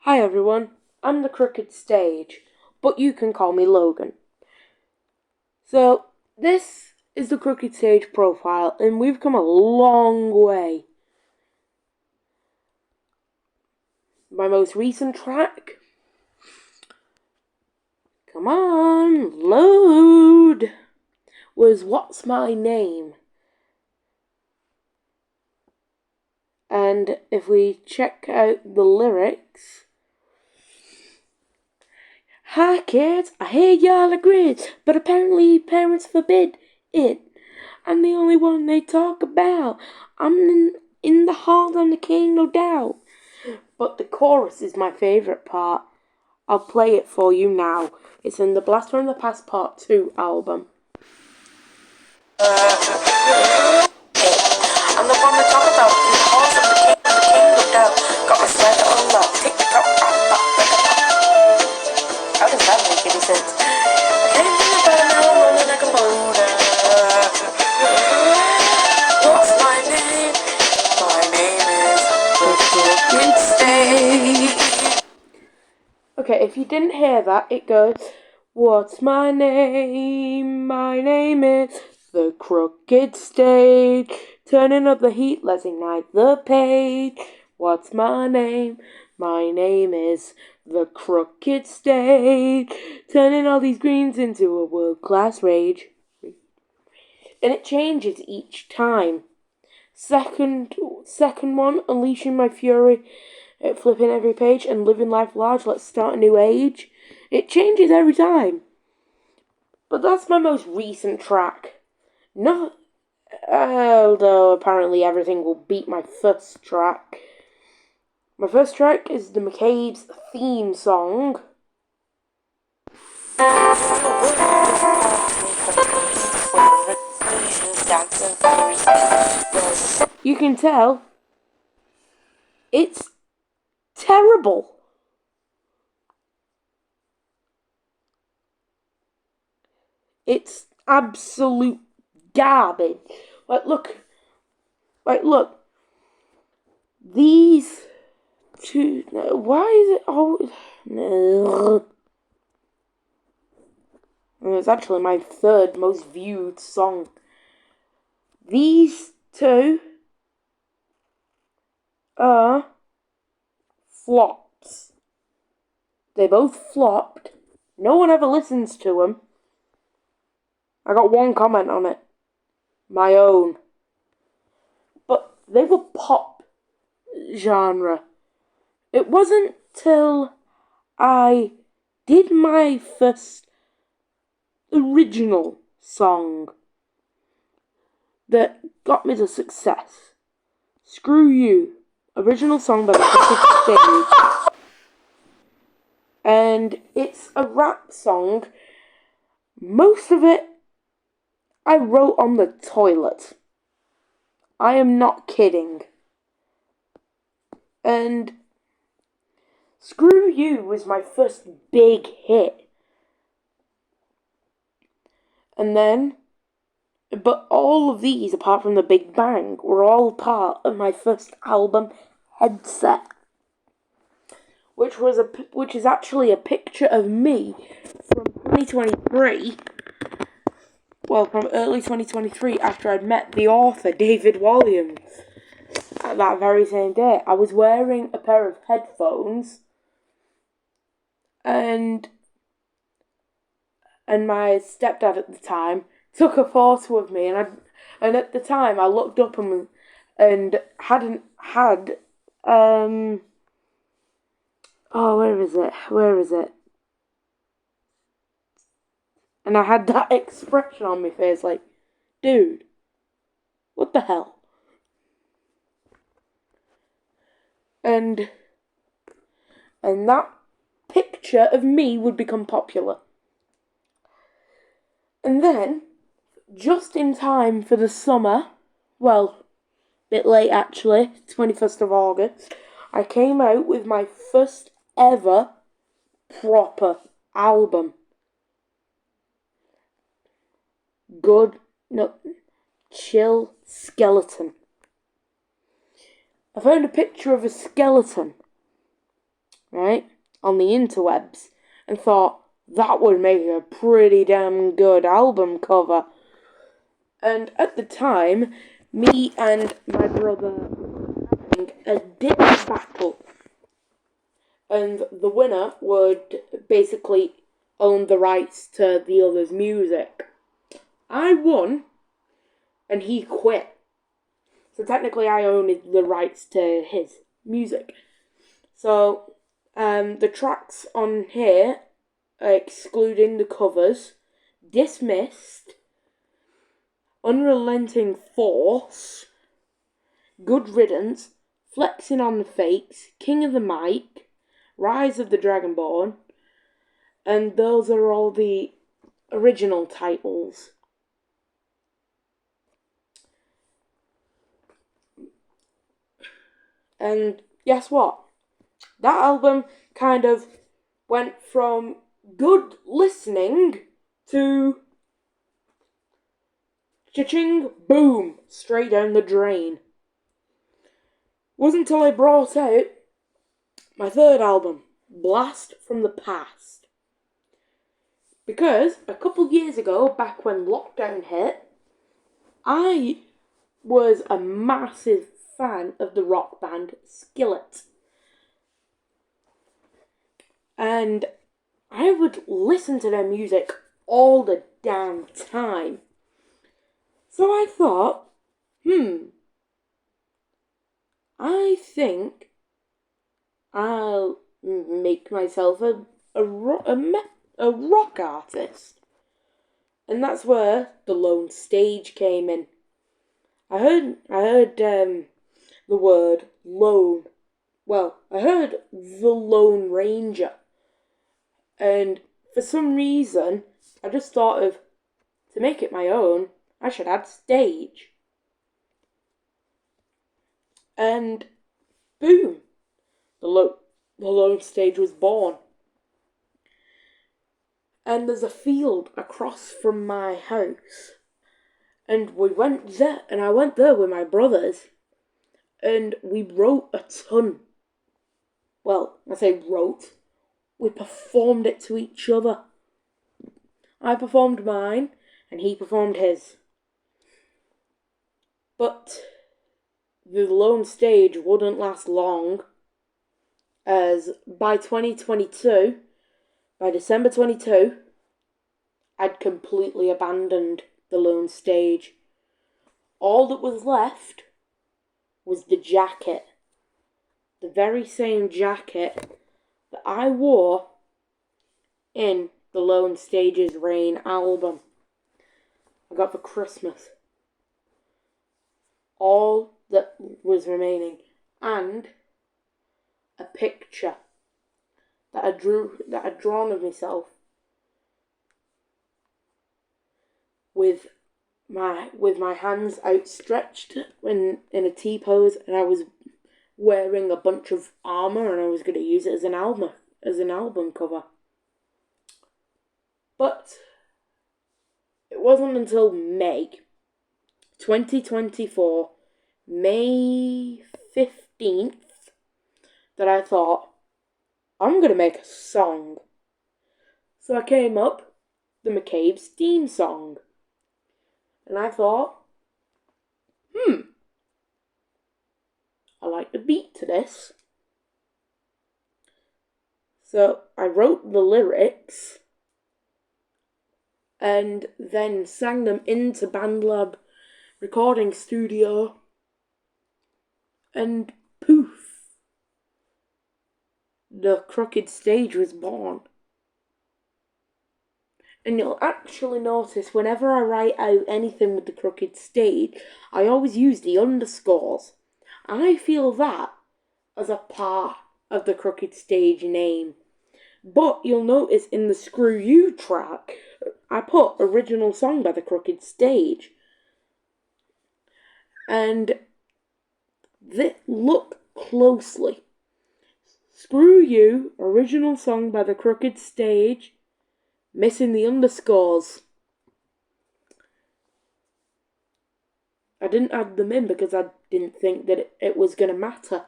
Hi everyone, I'm the Crooked Stage, but you can call me Logan. So, this is the Crooked Stage profile, and we've come a long way. My most recent track, come on, load, was What's My Name? And if we check out the lyrics, hi kids, I hear y'all agree, but apparently parents forbid it. I'm the only one they talk about. I'm in the hall, I'm the king, no doubt. But the chorus is my favourite part. I'll play it for you now. It's in the Blast from the Past Part 2 album. I'm the one they talk about. In the halls, I'm the king, no doubt. Got my swagger on lock. Tick tock, how does that make any sense? I came from the bottom, now I'm rolling like a boulder. What's my name? My name is the Crooked Stage. Okay, if you didn't hear that, it goes, what's my name? My name is the Crooked Stage. Turning up the heat, let's ignite the page. What's my name? My name is the Crooked Stage. Turning all these greens into a world-class rage. And it changes each time. Second one, unleashing my fury, flipping every page, and living life large. Let's start a new age. It changes every time. But that's my most recent track. Not, although apparently everything will beat my first track. My first track is the McCabe's theme song. You can tell it's terrible. It's absolute garbage. Look. These two. Why is it always? It's actually my third most viewed song. These two are flops. They both flopped. No one ever listens to them. I got one comment on it. My own. But they were pop genre. It wasn't till I did my first original song that got me the success. Screw You. Original song by the Crooked Stage. And it's a rap song. Most of it I wrote on the toilet. I am not kidding. And Screw You was my first big hit. And then, but all of these, apart from the Big Bang, were all part of my first album, Headset. Which is actually a picture of me from 2023. Well, from early 2023, after I'd met the author, David Walliams. At that very same day, I was wearing a pair of headphones, and my stepdad at the time took a photo of me, and at the time I looked up and hadn't had where is it? And I had that expression on my face, like, dude, what the hell? And that picture of me would become popular. And then, just in time for the summer, well, a bit late actually, 21st of August, I came out with my first ever proper album. Chill Skeleton. I found a picture of a skeleton right, on the interwebs and thought that would make a pretty damn good album cover. And at the time, me and my brother were having a dance battle. And the winner would basically own the rights to the other's music. I won, and he quit. So technically I owned the rights to his music. So the tracks on here, excluding the covers, Dismissed, Unrelenting Force, Good Riddance, Flexing on the Fakes, King of the Mic, Rise of the Dragonborn, and those are all the original titles. And guess what? That album kind of went from good listening to cha-ching, boom, straight down the drain. Wasn't until I brought out my third album, Blast from the Past. Because a couple years ago, back when lockdown hit, I was a massive fan of the rock band Skillet. And I would listen to their music all the damn time. So I thought, I think I'll make myself a rock artist. And that's where the Lone Stage came in. I heard the word lone. Well, I heard the Lone Ranger. And for some reason, I just thought of, to make it my own, I should add stage. And boom, the Lone Stage was born. And there's a field across from my house. And we went there, and I went there with my brothers. And we wrote a ton. Well, I say wrote. We performed it to each other. I performed mine, and he performed his. But the Lone Stage wouldn't last long, as by 2022, by December 22, I'd completely abandoned the Lone Stage. All that was left was the jacket. The very same jacket that I wore in the Lone Stage's Rain album I got for Christmas. All that was remaining, and a picture that I'd drawn of myself with my hands outstretched in a T pose, and I was wearing a bunch of armor, and I was going to use it as an album cover. But it wasn't until May 2024, May 15th, that I thought, I'm going to make a song. So I came up the McCabe's theme song. And I thought, I like the beat to this. So I wrote the lyrics and then sang them into BandLab recording studio, and poof, the Crooked Stage was born. And you'll actually notice whenever I write out anything with the Crooked Stage, I always use the underscores. I feel that as a part of the Crooked Stage name. But you'll notice in the Screw You track, I put original song by the Crooked Stage. And look closely. Screw You, original song by the Crooked Stage, missing the underscores. I didn't add them in because I didn't think that it was going to matter.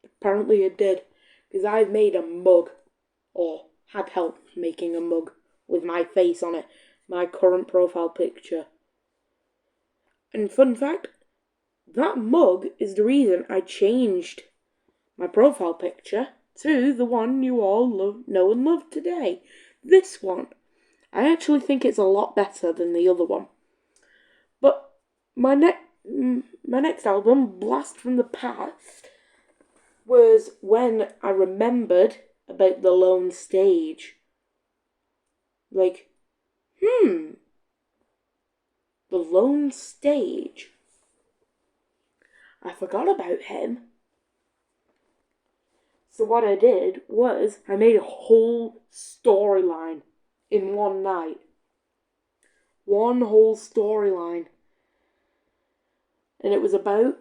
Apparently it did. because I've made a mug, or had help making a mug with my face on it, my current profile picture. And fun fact, that mug is the reason I changed my profile picture to the one you all know and love today. This one. I actually think it's a lot better than the other one. But my next album, Blast from the Past, was when I remembered about the lone stage. Like, the lone stage. I forgot about him. So what I did was I made a whole storyline in one night. One whole storyline. And it was about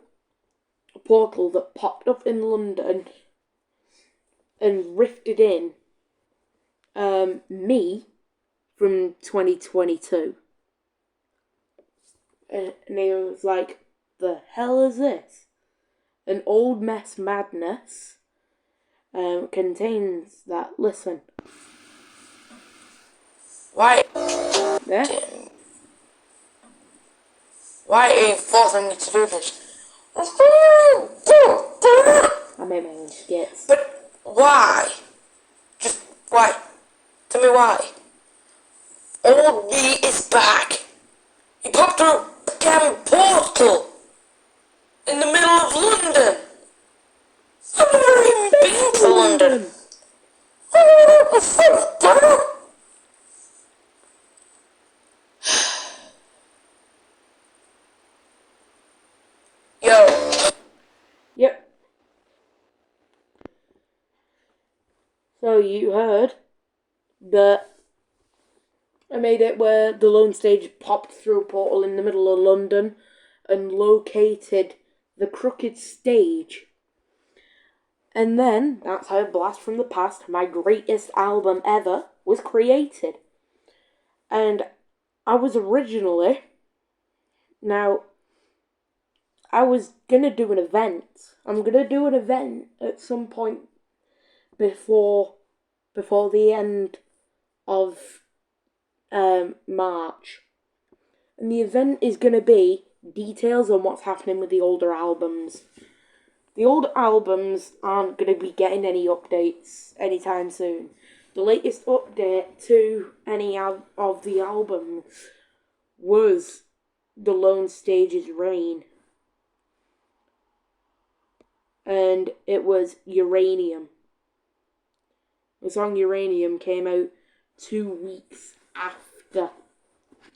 a portal that popped up in London and rifted in me from 2022. And it was like, the hell is this? An Old Mess Madness contains that. Listen. Why? Yeah? Why are you forcing me to do this? I made my own skits. But why? Just why? Tell me why. Old me is back. He popped through a damn portal in the middle of London. I've never even been to London. Yo. Yep. So you heard that I made it where the lone stage popped through a portal in the middle of London and located the Crooked Stage. And then that's how Blast from the Past, my greatest album ever, was created. And I was originally... Now, I was going to do an event. I'm going to do an event at some point before the end of March. And the event is going to be details on what's happening with the older albums. The old albums aren't going to be getting any updates anytime soon. The latest update to any of the albums was The Lone Stage's Reign. And it was Uranium. The song Uranium came out 2 weeks after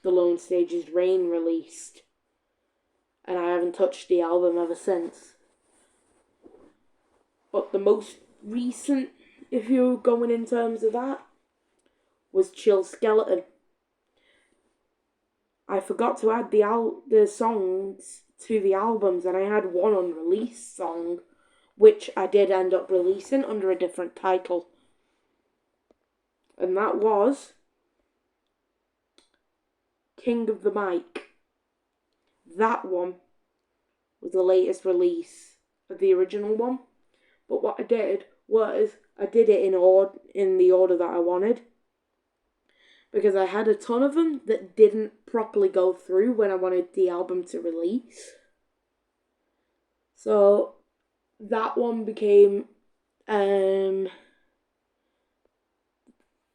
The Lone Stage's Reign released. And I haven't touched the album ever since. But the most recent, if you're going in terms of that, was Chill Skeleton. I forgot to add the songs to the albums, and I had one unreleased song, which I did end up releasing under a different title. And that was King of the Mic. That one was the latest release of the original one. But what I did was, I did it in the order that I wanted. Because I had a ton of them that didn't properly go through when I wanted the album to release. So, that one became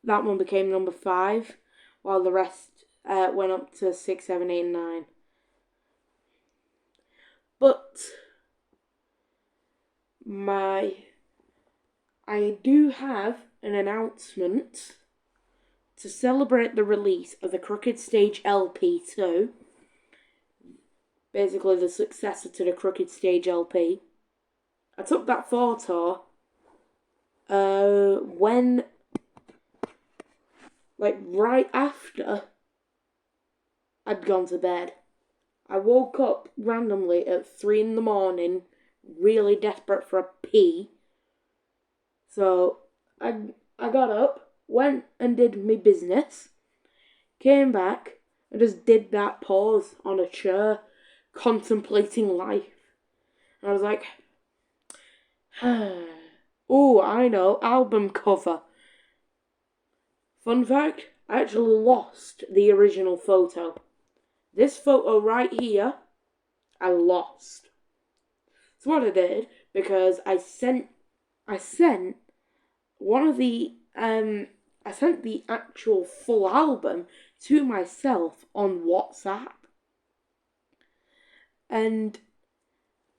number 5, while the rest went up to 6, 7, 8, and 9. But I do have an announcement to celebrate the release of the Crooked Stage LP 2. Basically the successor to the Crooked Stage LP. I took that photo when, like, right after I'd gone to bed. I woke up randomly at 3 in the morning, really desperate for a pee. So I got up, went and did my business, came back, and just did that pause on a chair, contemplating life. And I was like, Oh, I know, album cover. Fun fact, I actually lost the original photo. This photo right here, I lost. So what I did, because I sent one of the I sent the actual full album to myself on WhatsApp, and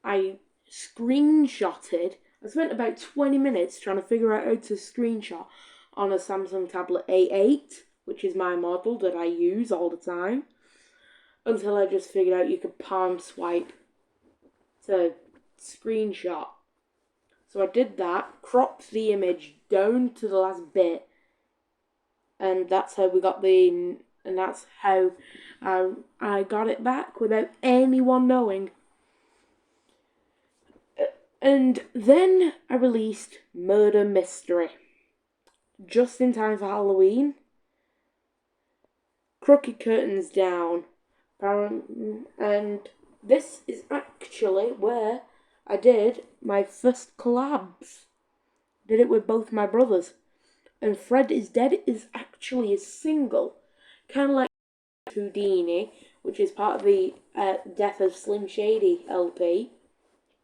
I screenshotted. I spent about 20 minutes trying to figure out how to screenshot on a Samsung tablet A8, which is my model that I use all the time, until I just figured out you could palm swipe to screenshot. So I did that, cropped the image down to the last bit, and that's how we got the, and that's how I got it back without anyone knowing. And then I released Murder Mystery, just in time for Halloween. Crooked Curtains Down, and this is actually where I did my first collabs. Did it with both my brothers. And Fred is Dead is actually a single, kind of like Houdini, which is part of the Death of Slim Shady LP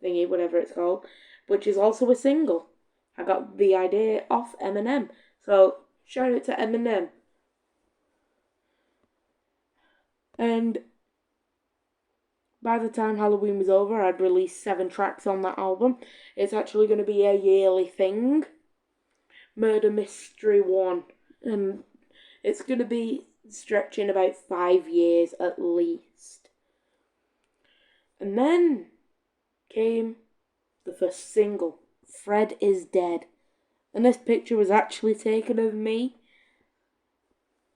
thingy, whatever it's called, which is also a single. I got the idea off Eminem, so shout out to Eminem. And by the time Halloween was over, I'd released 7 tracks on that album. It's actually going to be a yearly thing. Murder Mystery 1. And it's going to be stretching about 5 years at least. And then came the first single, Fred is Dead. And this picture was actually taken of me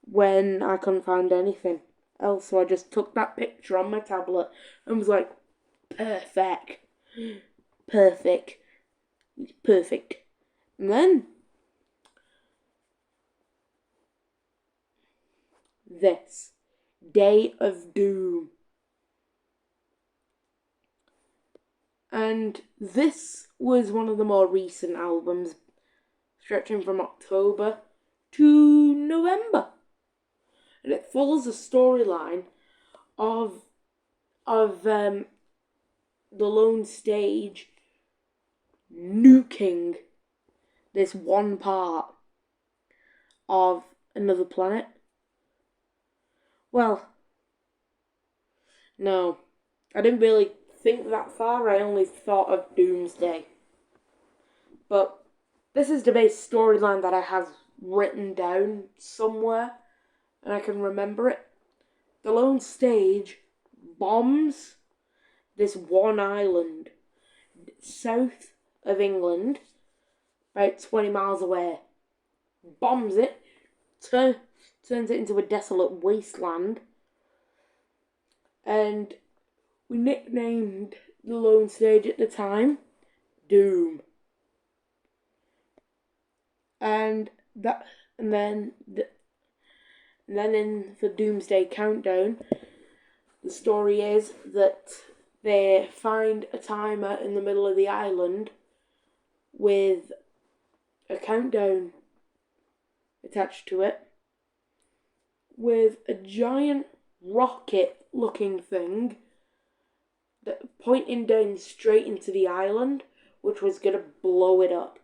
when I couldn't find anything else. So I just took that picture on my tablet and was like, perfect. Perfect. Perfect. And then this, Day of Doom. And this was one of the more recent albums, stretching from October to November. And it follows a storyline of the Lone Stage nuking this one part of another planet. Well, no, I didn't really think that far. I only thought of Doomsday. But this is the base storyline that I have written down somewhere, and I can remember it. The Lone Stage bombs this one island south of England, about 20 miles away. Bombs it, turns it into a desolate wasteland, and we nicknamed the Lone Stage at the time Doom. And then in the Doomsday Countdown, the story is that they find a timer in the middle of the island with a countdown attached to it, with a giant rocket-looking thing that pointing down straight into the island, which was going to blow it up.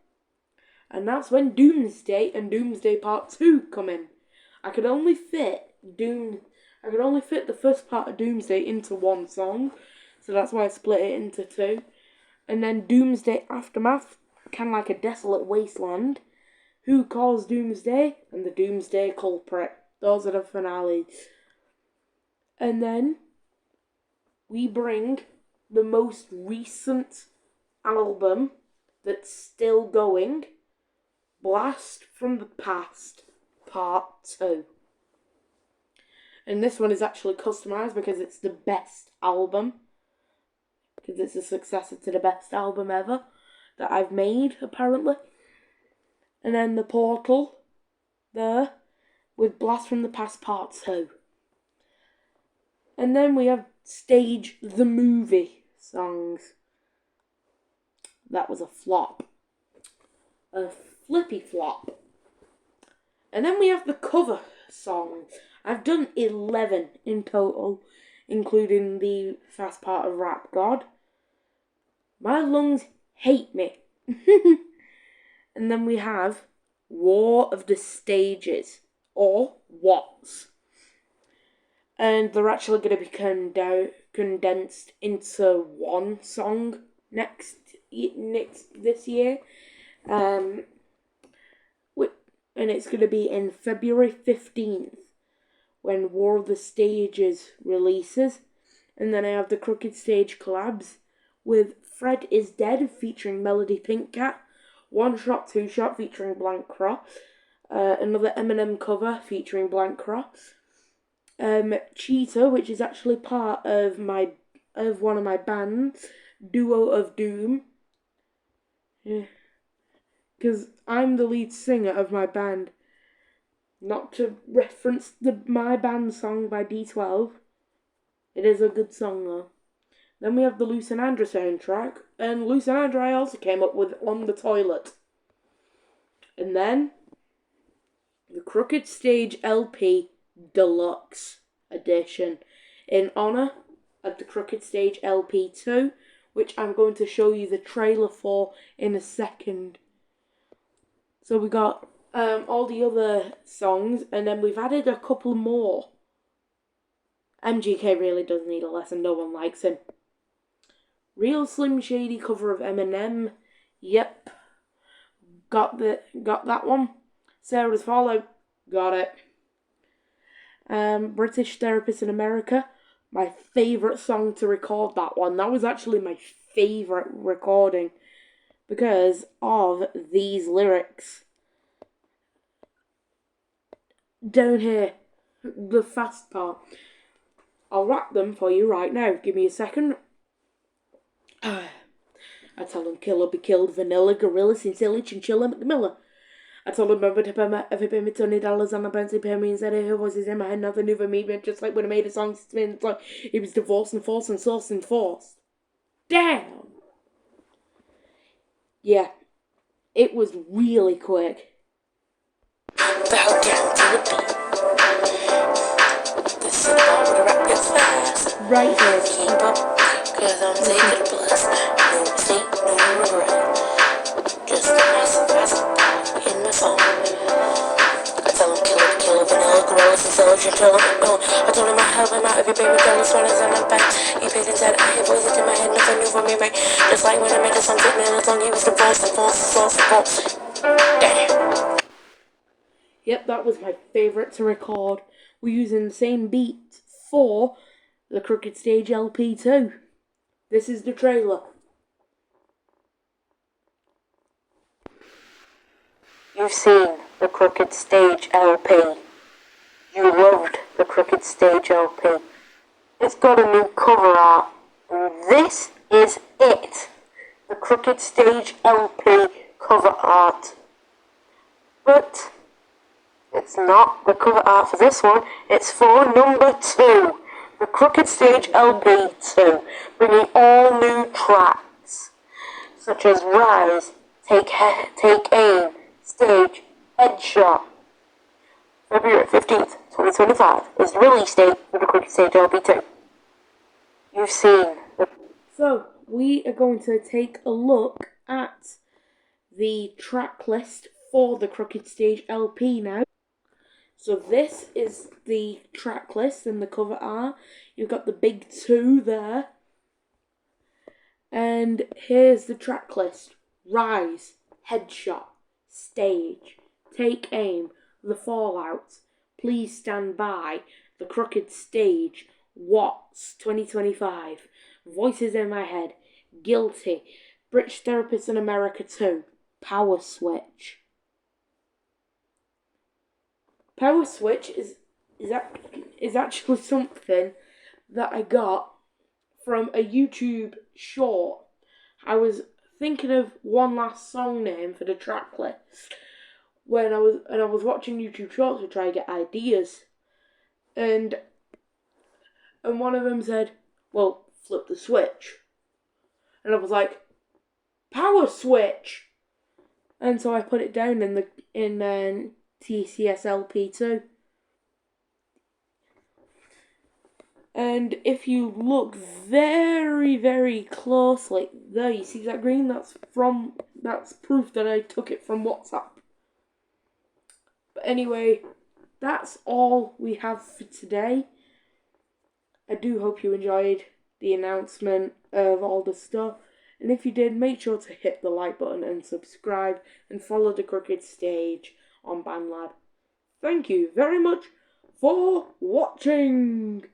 And that's when Doomsday and Doomsday Part 2 come in. I could only fit the first part of Doomsday into one song, so that's why I split it into 2. And then Doomsday Aftermath, kind of like a desolate wasteland. Who caused Doomsday? And the Doomsday Culprit. Those are the finales. And then we bring the most recent album that's still going, Blast from the Past, Part 2. And this one is actually customised because it's the best album. Because it's a successor to the best album ever that I've made, apparently. And then the Portal there with Blast from the Past Part 2. And then we have Stage the Movie songs. That was a flop. a Flippy Flop. And then we have the cover songs. I've done 11 in total, including the fast part of Rap God. My Lungs Hate Me. And then we have War of the Stages, or WATS. And they're actually going to be condensed into one song next this year. And it's going to be in February 15th when War of the Stages releases. And then I have the Crooked Stage collabs with Fred Is Dead featuring Melody Pink Cat, One Shot, Two Shot featuring Blank Cross, another Eminem cover featuring Blank Cross, Cheetah, which is actually part of one of my bands, Duo of Doom. Yeah. Because I'm the lead singer of my band. Not to reference my band song by D12. It is a good song though. Then we have the Luce and Andra soundtrack. And Luce and Andra I also came up with On the Toilet. And then the Crooked Stage LP Deluxe Edition in honour of the Crooked Stage LP 2, which I'm going to show you the trailer for in a second. So we got all the other songs, and then we've added a couple more. MGK really does need a lesson, no one likes him. Real Slim Shady cover of Eminem. Yep. Got that one. Sarah's Fallout. Got it. British Therapist in America. My favourite song to record that one. That was actually my favourite recording because of these lyrics. Down here, the fast part. I'll rap them for you right now. Give me a second. I tell them killer be killed, vanilla, gorilla, sincerely, chinchilla, McMillan. I told him every pay me $20 on a bouncy pay me instead of her voices in my head, nothing new for me, but just like when I made a song, it's like it was divorced and forced and sourced and forced. Damn! Yeah, it was really quick. Bow down to the beat. This is all where the rap gets fast. Right here. Keep up, cause I'm taking a blast. No mistake, no regret. Just a nice and fast in my song. I tell him killer, vanilla, gorilla, sincerely, chinchilla, McMillan. I told him I help him out if you baby girl is running on my back. He paid his head, I hear voices in my head, nothing new for me, right? Just like when I made the song, sitting in the song, he was divorced and forced and sourced and forced. Damn. Yep, that was my favourite to record. We're using the same beat for the Crooked Stage LP too. This is the trailer. You've seen the Crooked Stage LP. You loved the Crooked Stage LP. It's got a new cover art. And this is it. The Crooked Stage LP cover art. But it's not the cover art for this one. It's for number 2. The Crooked Stage LP 2. Bringing all new tracks. Such as Rise, Take Aim, Stage, Headshot. February 15th, 2025 is the release date for the Crooked Stage LP 2. You've seen the... So, we are going to take a look at the track list for the Crooked Stage LP now. So this is the track list and the cover art. You've got the big 2 there. And here's the track list. Rise, Headshot, Stage, Take Aim, The Fallout, Please Stand By, The Crooked Stage, WATS 2025, Voices in My Head, Guilty, British Therapist in America 2, Power Switch. Power Switch is actually something that I got from a YouTube short. I was thinking of one last song name for the track list when I was watching YouTube shorts to try and get ideas, and one of them said, "Well, flip the switch," and I was like, "Power Switch," and so I put it down in TCSLP too. And if you look very, very closely, there you see that green? That's proof that I took it from WhatsApp. But anyway, that's all we have for today. I do hope you enjoyed the announcement of all the stuff. And if you did, make sure to hit the like button and subscribe and follow the Crooked Stage on BandLab. Thank you very much for watching.